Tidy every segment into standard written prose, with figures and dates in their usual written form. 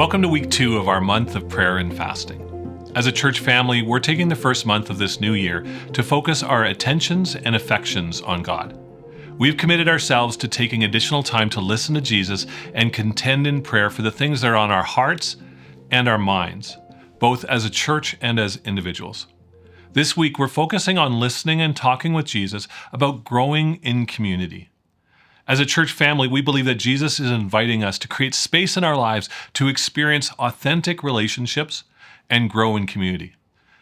Welcome to week 2 of our month of prayer and fasting. As a church family, we're taking the first month of this new year to focus our attentions and affections on God. We've committed ourselves to taking additional time to listen to Jesus and contend in prayer for the things that are on our hearts and our minds, both as a church and as individuals. This week, we're focusing on listening and talking with Jesus about growing in community. As a church family, we believe that Jesus is inviting us to create space in our lives to experience authentic relationships and grow in community.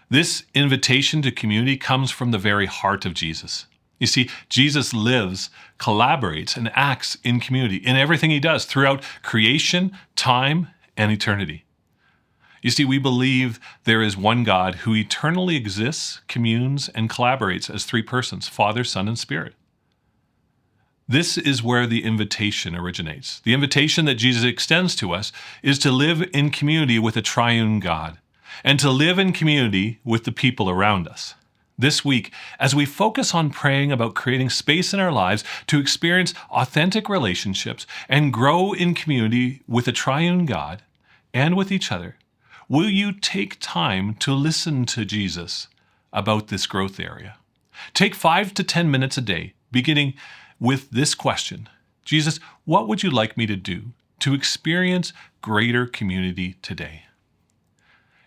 This invitation to community comes from the very heart of Jesus. You see, Jesus lives, collaborates, and acts in community in everything he does throughout creation, time, and eternity. You see, we believe there is one God who eternally exists, communes, and collaborates as three persons, Father, Son, and Spirit. This is where the invitation originates. The invitation that Jesus extends to us is to live in community with a triune God and to live in community with the people around us. This week, as we focus on praying about creating space in our lives to experience authentic relationships and grow in community with a triune God and with each other, will you take time to listen to Jesus about this growth area? Take 5 to 10 minutes a day, beginning with this question: Jesus, what would you like me to do to experience greater community today?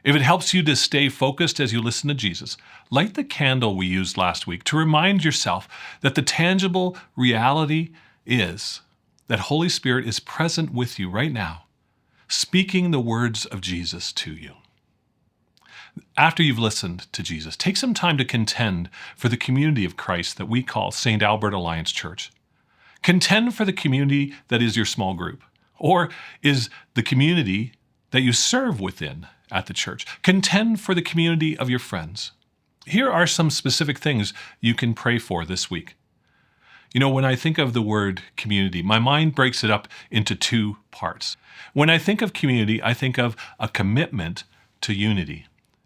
If it helps you to stay focused as you listen to Jesus, light the candle we used last week to remind yourself that the tangible reality is that Holy Spirit is present with you right now, speaking the words of Jesus to you. After you've listened to Jesus, take some time to contend for the community of Christ that we call St. Albert Alliance Church. Contend for the community that is your small group, or is the community that you serve within at the church. Contend for the community of your friends. Here are some specific things you can pray for this week. You know, when I think of the word community, my mind breaks it up into 2 parts. When I think of community, I think of a commitment to unity.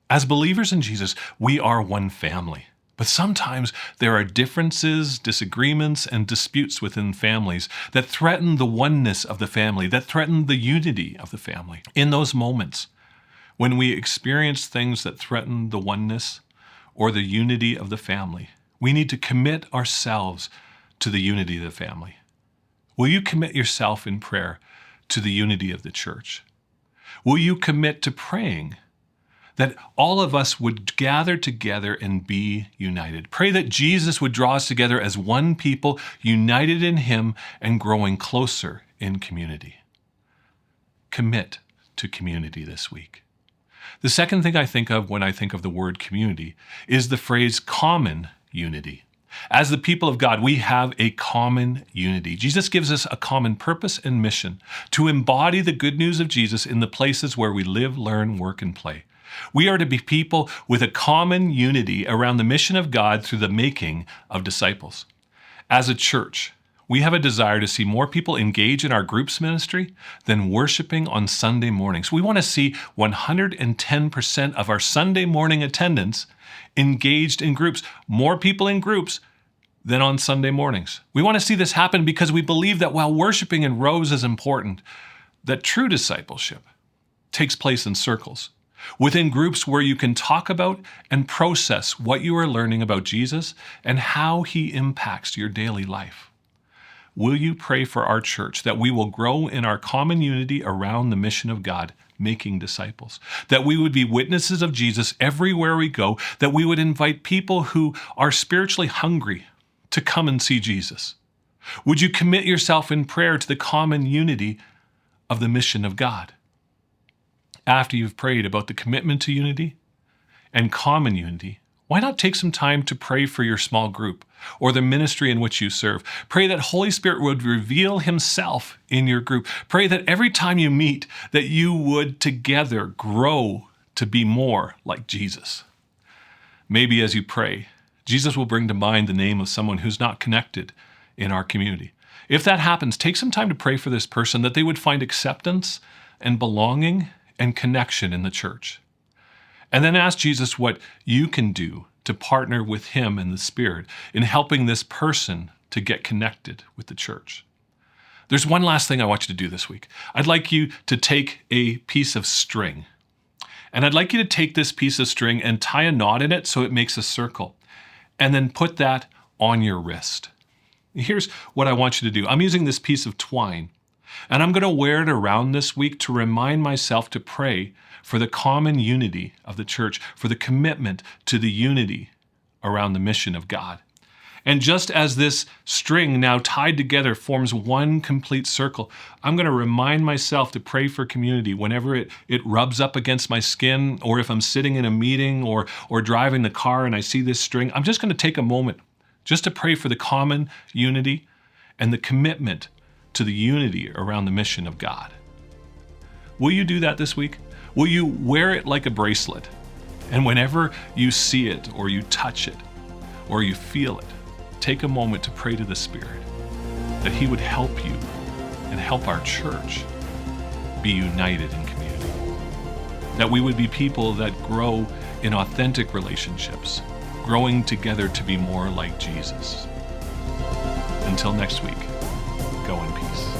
As believers in Jesus, we are one family. But sometimes there are differences, disagreements, and disputes within families that threaten the oneness of the family, that threaten the unity of the family. In those moments, when we experience things that threaten the oneness or the unity of the family, we need to commit ourselves to the unity of the family. Will you commit yourself in prayer to the unity of the church? Will you commit to praying that all of us would gather together and be united? Pray that Jesus would draw us together as one people, united in him and growing closer in community. Commit to community this week. The second thing I think of when I think of the word community is the phrase common unity. As the people of God, we have a common unity. Jesus gives us a common purpose and mission to embody the good news of Jesus in the places where we live, learn, work, and play. We are to be people with a common unity around the mission of God through the making of disciples. As a church, we have a desire to see more people engage in our groups ministry than worshiping on Sunday mornings. We want to see 110% of our Sunday morning attendance engaged in groups, more people in groups than on Sunday mornings. We want to see this happen because we believe that while worshiping in rows is important, that true discipleship takes place in circles, within groups where you can talk about and process what you are learning about Jesus and how he impacts your daily life. Will you pray for our church that we will grow in our common unity around the mission of God, making disciples, that we would be witnesses of Jesus everywhere we go, that we would invite people who are spiritually hungry to come and see Jesus? Would you commit yourself in prayer to the common unity of the mission of God? After you've prayed about the commitment to unity and common unity, why not take some time to pray for your small group or the ministry in which you serve? Pray that Holy Spirit would reveal himself in your group. Pray that every time you meet, that you would together grow to be more like Jesus. Maybe as you pray, Jesus will bring to mind the name of someone who's not connected in our community. If that happens, take some time to pray for this person, that they would find acceptance and belonging and connection in the church. And then ask Jesus what you can do to partner with him and the Spirit in helping this person to get connected with the church. There's one last thing I want you to do this week. I'd like you to take a piece of string. And I'd like you to take this piece of string and tie a knot in it so it makes a circle. And then put that on your wrist. Here's what I want you to do. I'm using this piece of twine. And I'm going to wear it around this week to remind myself to pray for the common unity of the church, for the commitment to the unity around the mission of God. And just as this string now tied together forms one complete circle, I'm going to remind myself to pray for community whenever it rubs up against my skin, or if I'm sitting in a meeting or driving the car and I see this string. I'm just going to take a moment just to pray for the common unity and the commitment to the unity around the mission of God. Will you do that this week? Will you wear it like a bracelet? And whenever you see it or you touch it or you feel it, take a moment to pray to the Spirit that He would help you and help our church be united in community. That we would be people that grow in authentic relationships, growing together to be more like Jesus. Until next week, go in peace.